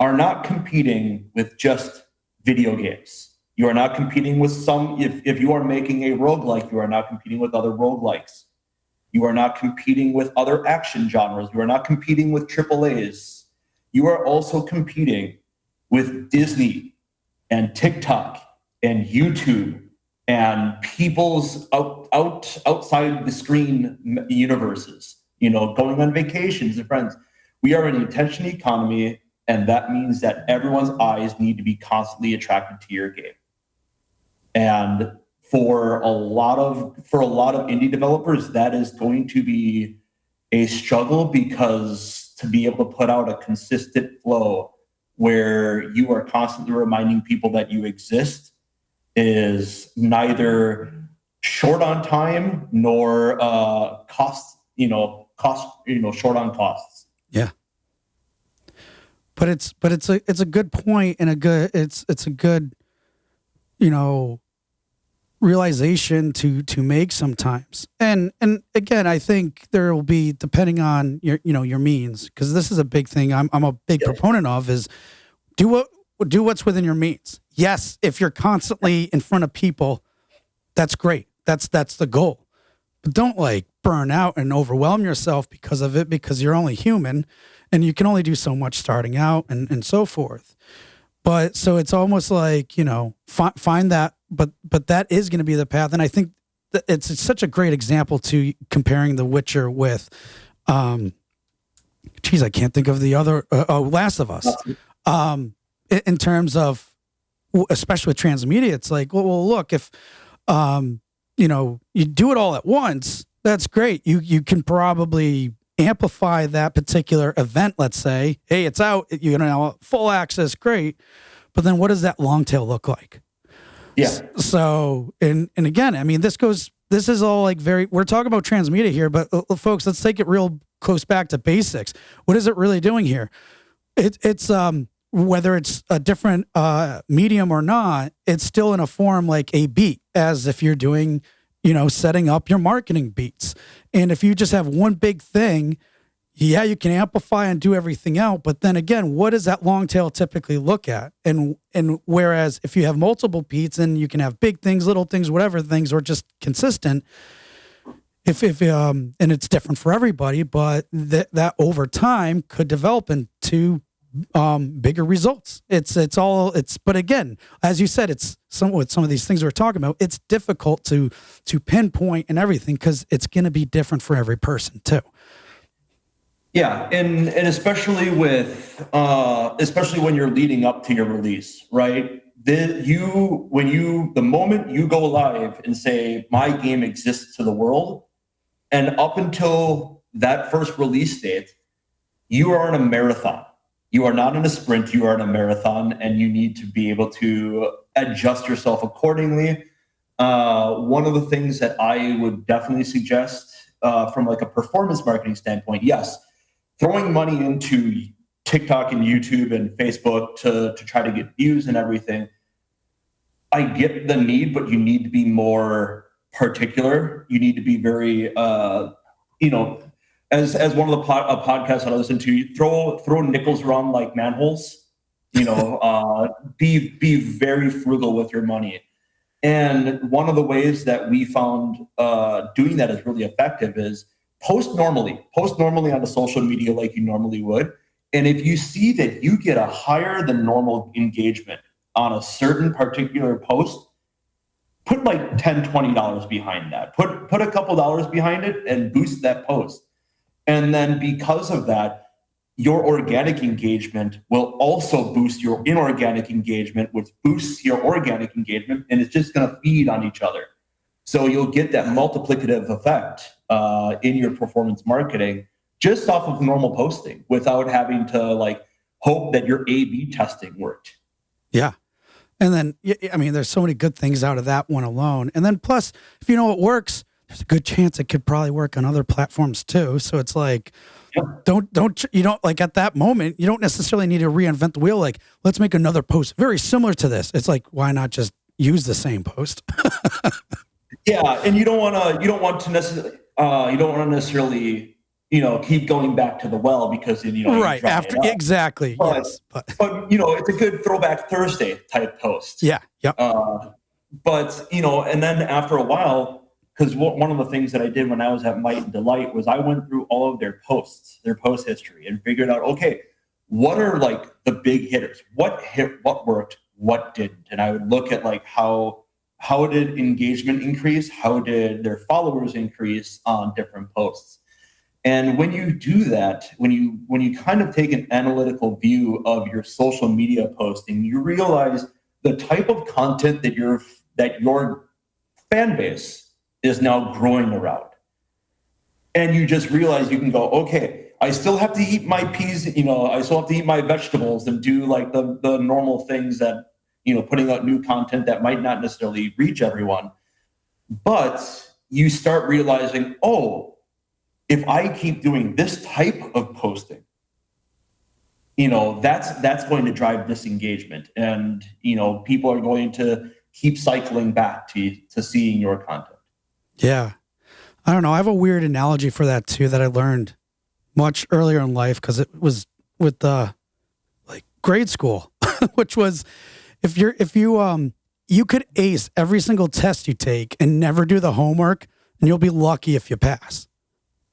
Speaker 2: are not competing with just video games. You are not competing with if you are making a roguelike, you are not competing with other roguelikes. You are not competing with other action genres. You are not competing with AAAs. You are also competing with Disney and TikTok and YouTube and people's outside the screen universes, going on vacations and friends. We are in an attention economy, and that means that everyone's eyes need to be constantly attracted to your game. And for a lot of indie developers, that is going to be a struggle because to be able to put out a consistent flow where you are constantly reminding people that you exist is neither short on time nor short on costs.
Speaker 3: Yeah. But it's a good point and it's a good realization to make sometimes. And again, I think there will be, depending on your means, because this is a big thing I'm a big proponent of, is do what's within your means. Yes, if you're constantly in front of people, that's great. That's the goal. But don't burn out and overwhelm yourself because of it, because you're only human and you can only do so much starting out and so forth. But so it's almost like, find that, but that is going to be the path. And I think that it's such a great example to comparing The Witcher with, I can't think of the other, Last of Us. In terms of, especially with transmedia, it's like, well, look, if, you do it all at once, that's great. You can probably amplify that particular event. Let's say, hey, it's out, full access, great. But then what does that long tail look like?
Speaker 2: Yeah.
Speaker 3: So, and again, I mean, this is all we're talking about transmedia here, but folks, let's take it real close back to basics. What is it really doing here? It's whether it's a different medium or not, it's still in a form like a beat, as if you're doing, setting up your marketing beats. And if you just have one big thing, yeah, you can amplify and do everything out. But then again, what does that long tail typically look at? And whereas if you have multiple beats, and you can have big things, little things, whatever things, or just consistent. If and it's different for everybody, but that over time could develop into bigger results. But again, as you said, it's some of these things we're talking about, it's difficult to pinpoint and everything, because it's going to be different for every person too.
Speaker 2: Yeah, and especially especially when you're leading up to your release, right? The moment you go live and say my game exists to the world, and up until that first release date, you are in a marathon. You are not in a sprint, you are in a marathon, and you need to be able to adjust yourself accordingly. One of the things that I would definitely suggest from like a performance marketing standpoint, yes, throwing money into TikTok and YouTube and Facebook to try to get views and everything, I get the need, but you need to be more particular. You need to be very, as one of the podcasts that I listen to, you throw nickels around like manholes. Be very frugal with your money. And one of the ways that we found doing that is really effective is post normally on the social media like you normally would. And if you see that you get a higher than normal engagement on a certain particular post, put like $10, $20 behind that. Put a couple dollars behind it and boost that post. And then because of that, your organic engagement will also boost your inorganic engagement, which boosts your organic engagement, and it's just going to feed on each other. So you'll get that multiplicative effect in your performance marketing just off of normal posting without having to like hope that your A/B testing worked.
Speaker 3: Yeah. And then, there's so many good things out of that one alone. And then plus, if you know it works, there's a good chance it could probably work on other platforms too. So it's like, don't like at that moment, you don't necessarily need to reinvent the wheel. Like, let's make another post very similar to this. It's like, why not just use the same post?
Speaker 2: Yeah. And you don't want to necessarily, keep going back to the well because
Speaker 3: right after exactly.
Speaker 2: But,
Speaker 3: yes.
Speaker 2: But it's a good Throwback Thursday type post.
Speaker 3: Yeah. Yep.
Speaker 2: And then after a while, because one of the things that I did when I was at Might and Delight was I went through all of their posts, their post history, and figured out, okay, what are like the big hitters? What hit? What worked? What didn't? And I would look at like how did engagement increase? How did their followers increase on different posts? And when you do that, when you kind of take an analytical view of your social media posting, you realize the type of content that your fan base is now growing around. And you just realize you can go, okay, I still have to eat my peas, I still have to eat my vegetables and do like the normal things that, putting out new content that might not necessarily reach everyone. But you start realizing, if I keep doing this type of posting, that's going to drive disengagement. And, people are going to keep cycling back to seeing your content.
Speaker 3: Yeah. I don't know. I have a weird analogy for that too that I learned much earlier in life because it was with like grade school, which was if you could ace every single test you take and never do the homework, and you'll be lucky if you pass.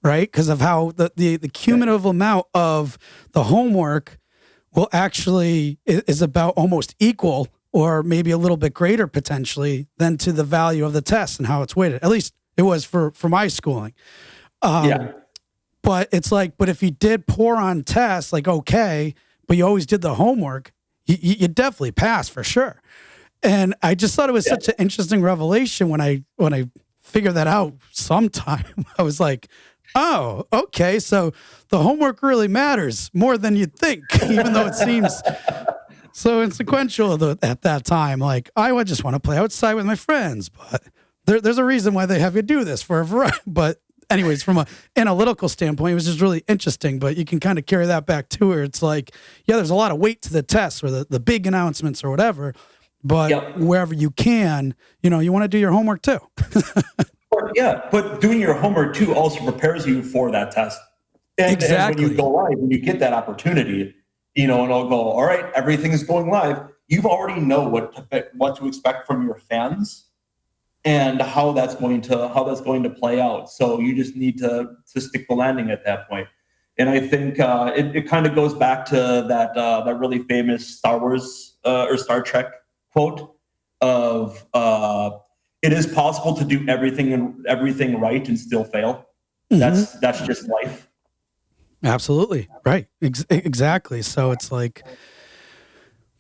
Speaker 3: Right? Because of how the cumulative amount of the homework will actually is about almost equal or maybe a little bit greater potentially than to the value of the test and how it's weighted. At least it was for my schooling. But it's like, but if you did poor on tests, like, okay, but you always did the homework, you definitely passed for sure. And I just thought it was such an interesting revelation when I figured that out sometime. I was like, oh, okay, so the homework really matters more than you'd think, even though it seems so insequential at that time. Like, I would just want to play outside with my friends, but there's a reason why they have you do this for a variety. But anyways, from a analytical standpoint, it was just really interesting. But you can kind of carry that back to where it's like, yeah, there's a lot of weight to the tests or the big announcements or whatever. But wherever you can, you want to do your homework too.
Speaker 2: Yeah, but doing your homework too also prepares you for that test. And when you go live, when you get that opportunity, and I'll go, all right, everything is going live. You've already know what to expect from your fans and how that's going to play out. So you just need to stick the landing at that point. And I think it kind of goes back to that really famous Star Wars or Star Trek quote of it is possible to do everything right and still fail. Mm-hmm. That's just life.
Speaker 3: Absolutely. Right. Exactly. So it's like,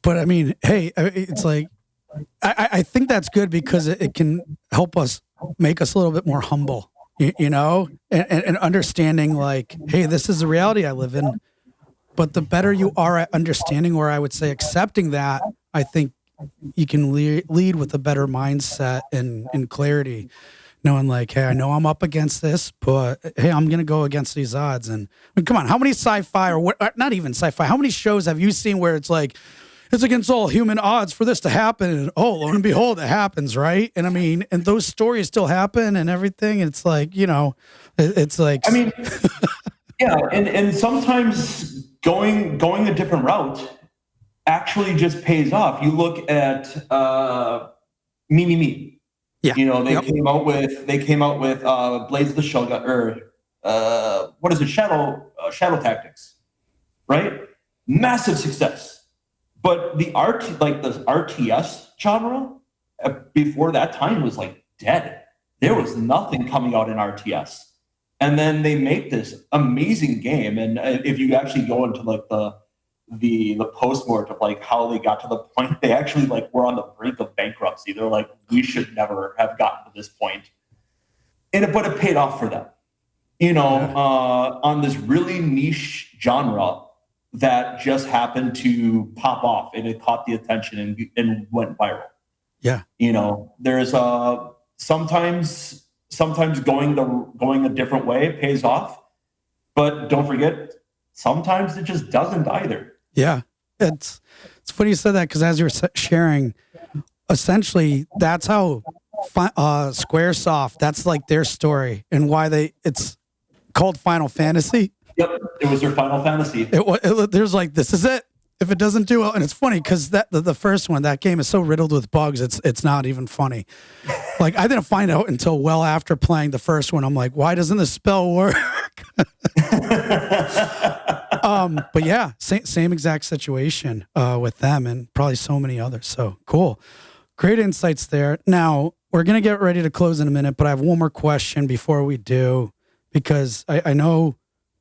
Speaker 3: but I mean, hey, it's like, I think that's good because it can help us make us a little bit more humble, and understanding like, hey, this is the reality I live in. But the better you are at understanding, or I would say accepting that, I think you can lead with a better mindset and clarity, knowing like, hey, I know I'm up against this, but hey, I'm going to go against these odds. And I mean, come on, how many sci-fi or not even sci-fi, how many shows have you seen where it's like, it's against all human odds for this to happen? And lo and behold, it happens, right? And I mean, and those stories still happen and everything. And it's like, it's like, I mean,
Speaker 2: yeah. And sometimes going a different route actually just pays off. You look at Me.
Speaker 3: Yeah.
Speaker 2: They came out with Blades of the Shogun, or what is it? Shadow Tactics, right? Massive success. But the RTS genre before that time was like dead. There was nothing coming out in RTS. And then they make this amazing game. And if you actually go into like the postmort of like how they got to the point, they actually like were on the brink of bankruptcy. They're like, we should never have gotten to this point. But it paid off for them, on this really niche genre that just happened to pop off, and it caught the attention and went viral.
Speaker 3: Yeah.
Speaker 2: There's sometimes going a different way pays off, but don't forget, sometimes it just doesn't either.
Speaker 3: Yeah. It's funny you said that, because as you were sharing, essentially that's how Squaresoft, that's like their story and why it's called Final Fantasy.
Speaker 2: Yep, it was their Final Fantasy.
Speaker 3: There's like, this is it. If it doesn't do well, and it's funny because the first one, that game is so riddled with bugs, it's not even funny. Like, I didn't find out until well after playing the first one. I'm like, why doesn't this spell work? But yeah, same exact situation with them, and probably so many others. So cool, great insights there. Now we're gonna get ready to close in a minute, but I have one more question before we do, because I know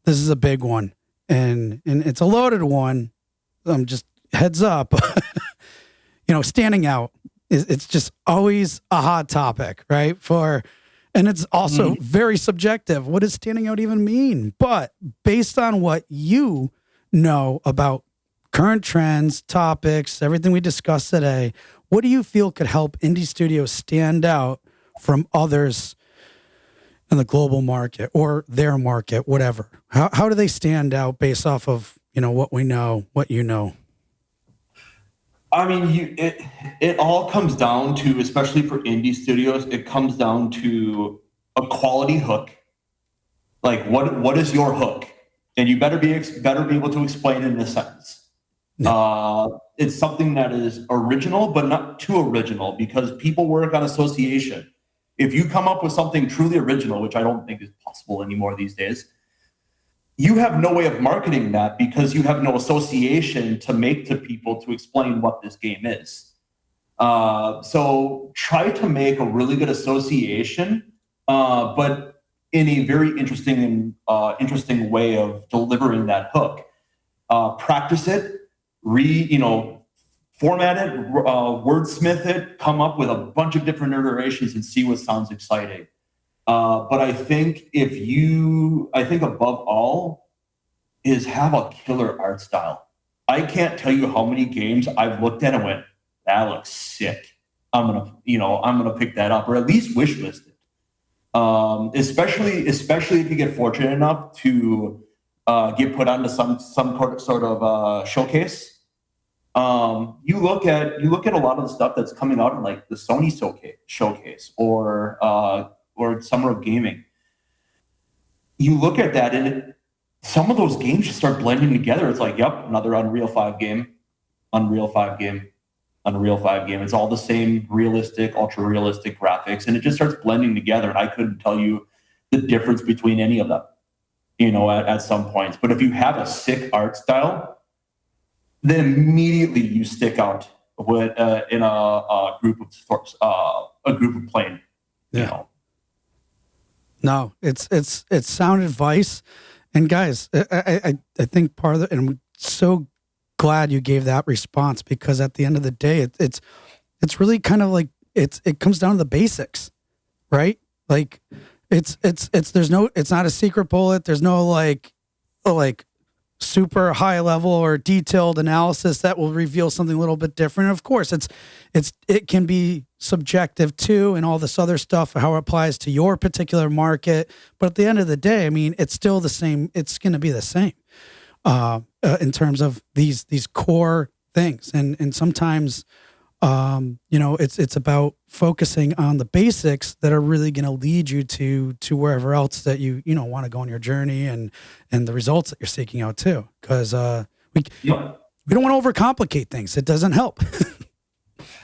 Speaker 3: this is a big one, and it's a loaded one. Just heads up, standing out it's just always a hot topic, right? And it's also very subjective. What does standing out even mean? But based on what you know about current trends, topics, everything we discussed today, what do you feel could help indie studios stand out from others in the global market or their market, whatever? How do they stand out based off of, what we know, what you know?
Speaker 2: I mean, it all comes down to, especially for indie studios, it comes down to a quality hook. Like, what is your hook? And you better be able to explain it in a sentence. Yeah. It's something that is original, but not too original, because people work on association. If you come up with something truly original, which I don't think is possible anymore these days, you have no way of marketing that because you have no association to make to people to explain what this game is. So try to make a really good association, but in a very interesting way of delivering that hook. Practice it, format it, wordsmith it, come up with a bunch of different iterations and see what sounds exciting. But I think above all is have a killer art style. I can't tell you how many games I've looked at and went, that looks sick. I'm gonna pick that up, or at least wish list it. especially if you get fortunate enough to get put onto some sort of showcase. You look at a lot of the stuff that's coming out in like the Sony showcase or Summer of Gaming. You look at that and some of those games just start blending together. It's like, yep, another Unreal 5 game, Unreal 5 game, Unreal 5 game. It's all the same realistic, ultra realistic graphics, and it just starts blending together. And I couldn't tell you the difference between any of them, at some points. But if you have a sick art style, then immediately you stick out in a group of playing.
Speaker 3: Yeah. No, it's sound advice. And guys, I think part of it, and I'm so glad you gave that response, because at the end of the day, it's really kind of like it comes down to the basics, right? Like it's not a secret bullet. There's no like super high level or detailed analysis that will reveal something a little bit different. Of course, it can be subjective too, and all this other stuff, how it applies to your particular market. But at the end of the day, I mean, it's still the same. It's going to be the same in terms of these core things. And sometimes, it's about focusing on the basics that are really going to lead you to wherever else that you want to go on your journey and the results that you're seeking out too. Because we don't want to overcomplicate things. It doesn't help.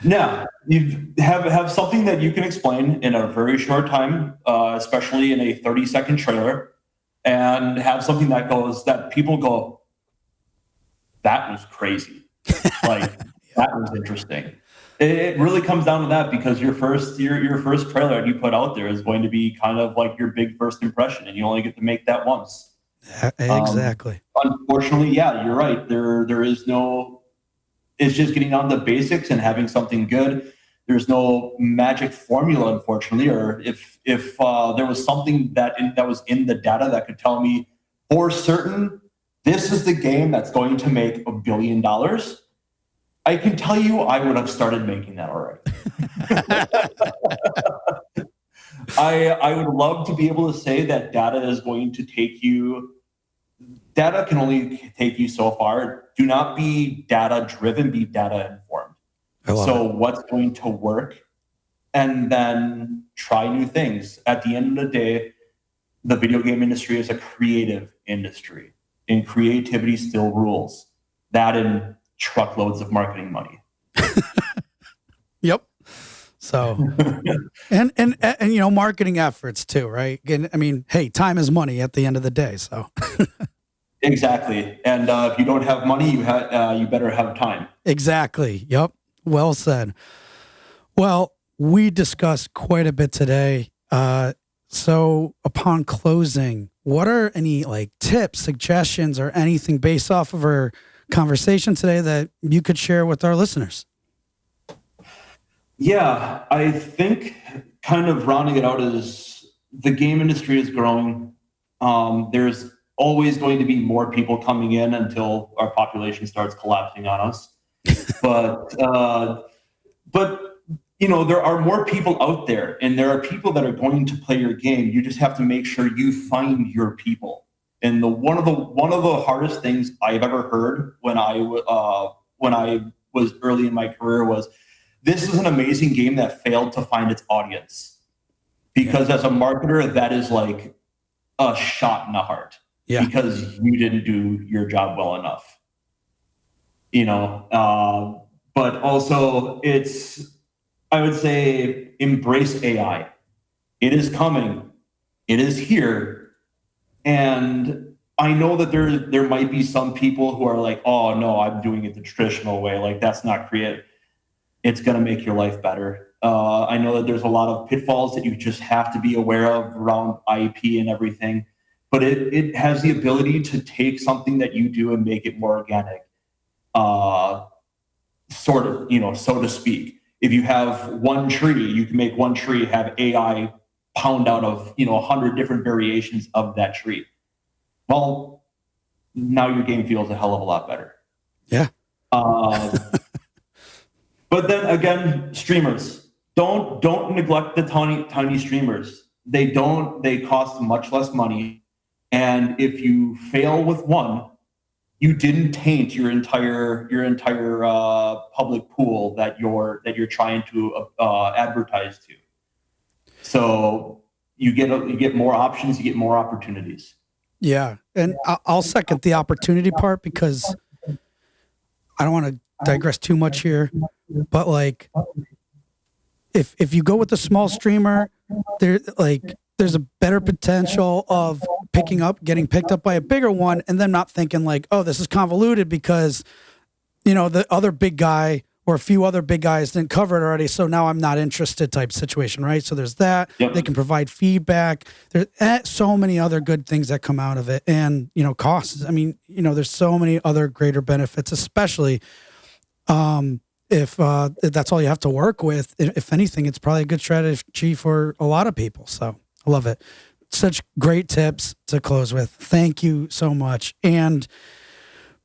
Speaker 2: No, you have something that you can explain in a very short time, especially in a 30-second trailer, and have something that people go, that was crazy. Like, that was interesting. It really comes down to that, because your first trailer you put out there is going to be kind of like your big first impression, and you only get to make that once.
Speaker 3: Exactly.
Speaker 2: Unfortunately, yeah, you're right. There is no. It's just getting down to the basics and having something good. There's no magic formula, unfortunately. Or if there was something that was in the data that could tell me for certain this is the game that's going to make $1 billion, I can tell you I would have started making that already. I would love to be able to say that data is going to take you. Data can only take you so far. Do not be data driven, be data informed. So what's going to work, and then try new things. At the end of the day, the video game industry is a creative industry, and creativity still rules. That and truckloads of marketing money.
Speaker 3: Yep. So, and marketing efforts too, right? And I mean, hey, time is money at the end of the day. So.
Speaker 2: Exactly. And if you don't have money, you better have time.
Speaker 3: Exactly. Yep. Well said. Well, we discussed quite a bit today. So upon closing, what are any tips, suggestions, or anything based off of our conversation today that you could share with our listeners?
Speaker 2: Yeah, I think kind of rounding it out is the game industry is growing. There's always going to be more people coming in until our population starts collapsing on us. But there are more people out there, and there are people that are going to play your game. You just have to make sure you find your people. And one of the hardest things I've ever heard when I was early in my career was, this is an amazing game that failed to find its audience. Because as a marketer, that is like a shot in the heart. Yeah. Because you didn't do your job well enough. But also I would say, embrace AI. It is coming. It is here. And I know that there might be some people who are like, oh no, I'm doing it the traditional way. Like, that's not creative. It's going to make your life better. I know that there's a lot of pitfalls that you just have to be aware of around IP and everything. But it has the ability to take something that you do and make it more organic, sort of, so to speak. If you have one tree, you can make one tree have AI pound out of, 100 different variations of that tree. Well, now your game feels a hell of a lot better.
Speaker 3: Yeah.
Speaker 2: But then again, streamers, don't neglect the tiny streamers. They cost much less money. And if you fail with one, you didn't taint your entire public pool that you're trying to advertise to. So you get more options, you get more opportunities.
Speaker 3: Yeah, and I'll second the opportunity part, because I don't want to digress too much here, but like, if you go with a small streamer, there's a better potential of getting picked up by a bigger one, and then not thinking like, oh, this is convoluted because, the other big guy or a few other big guys didn't cover it already, so now I'm not interested type situation, right? So there's that.
Speaker 2: Yep.
Speaker 3: They can provide feedback. There's so many other good things that come out of it, and costs. I mean, there's so many other greater benefits, especially if that's all you have to work with. If anything, it's probably a good strategy for a lot of people. So I love it. Such great tips to close with. Thank you so much. And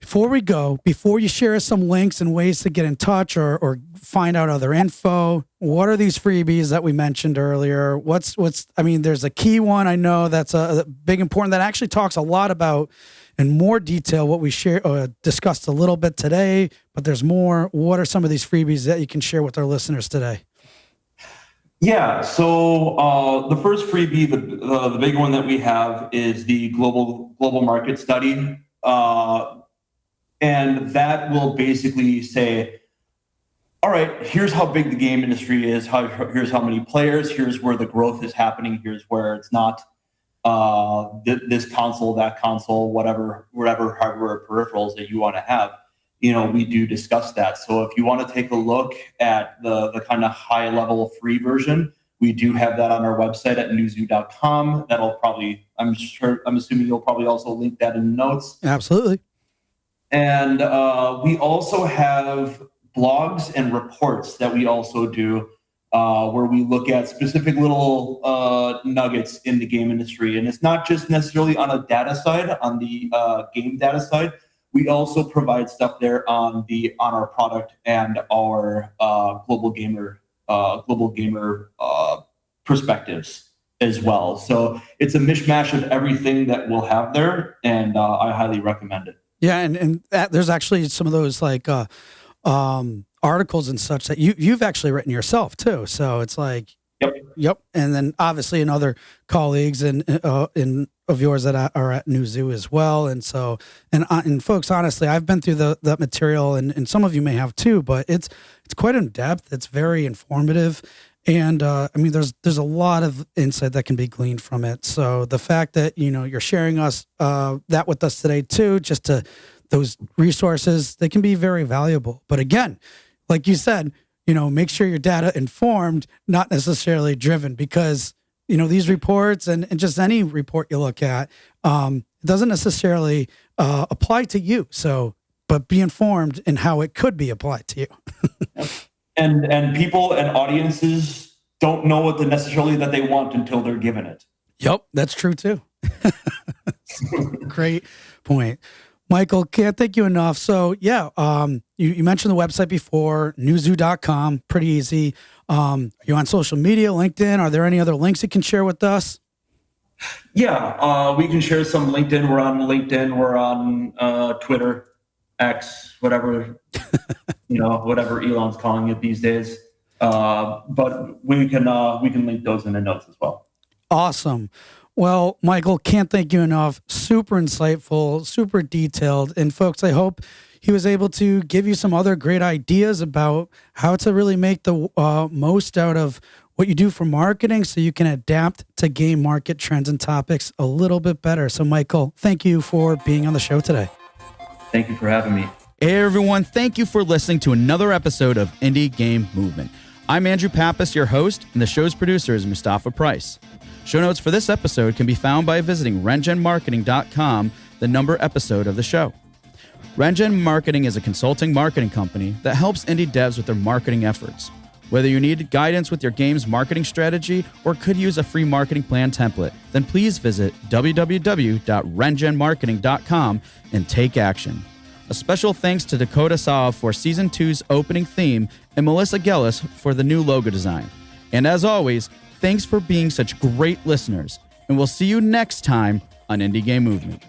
Speaker 3: before you share some links and ways to get in touch or find out other info, what are these freebies that we mentioned earlier? There's a key one I know that's a big important that actually talks a lot about in more detail what we discussed a little bit today, but there's more. What are some of these freebies that you can share with our listeners today?
Speaker 2: Yeah, so the first freebie, the big one that we have, is the global market study. And that will basically say, all right, here's how big the game industry is, here's how many players, here's where the growth is happening, here's where it's not, this console, that console, whatever hardware peripherals that you want to have. We do discuss that. So if you want to take a look at the kind of high level free version, we do have that on our website at newzoo.com. That'll probably, I'm assuming you'll probably also link that in the notes.
Speaker 3: Absolutely.
Speaker 2: And we also have blogs and reports that we also do where we look at specific little nuggets in the game industry. And it's not just necessarily on a data side, on the game data side. We also provide stuff there on our product and our global gamer perspectives as well. So it's a mishmash of everything that we'll have there, and I highly recommend it.
Speaker 3: Yeah, and there's actually some of those like articles and such that you've actually written yourself too. So it's like, yep. And then obviously in other colleagues and of yours that are at Newzoo as well. And so and folks, honestly, I've been through that material, and some of you may have too. But it's quite in depth. It's very informative. And there's a lot of insight that can be gleaned from it. So the fact that you're sharing that with us today too, those resources, they can be very valuable. But again, like you said, make sure your data informed, not necessarily driven, because these reports and just any report you look at, it doesn't necessarily apply to you. So, but be informed in how it could be applied to you.
Speaker 2: And people and audiences don't know what necessarily that they want until they're given it.
Speaker 3: Yep, that's true too. Great point. Michael, can't thank you enough. So yeah, you mentioned the website before, newzoo.com, pretty easy. You're on social media, LinkedIn. Are there any other links you can share with us?
Speaker 2: Yeah, we can share some LinkedIn. We're on LinkedIn. We're on Twitter, X, whatever, whatever Elon's calling it these days. But we can link those in the notes as well.
Speaker 3: Awesome. Well, Michael, can't thank you enough. Super insightful, super detailed. And folks, I hope he was able to give you some other great ideas about how to really make the most out of what you do for marketing so you can adapt to game market trends and topics a little bit better. So, Michael, thank you for being on the show today.
Speaker 2: Thank you for having me.
Speaker 1: Hey, everyone. Thank you for listening to another episode of Indie Game Movement. I'm Andrew Pappas, your host, and the show's producer is Mustafa Price. Show notes for this episode can be found by visiting rengenmarketing.com, the number episode of the show. Rengen Marketing is a consulting marketing company that helps indie devs with their marketing efforts. Whether you need guidance with your game's marketing strategy or could use a free marketing plan template, then please visit www.rengenmarketing.com and take action. A special thanks to Dakota Saw for Season 2's opening theme and Melissa Gellis for the new logo design. And as always, Thanks for being such great listeners, and we'll see you next time on Indie Game Movement.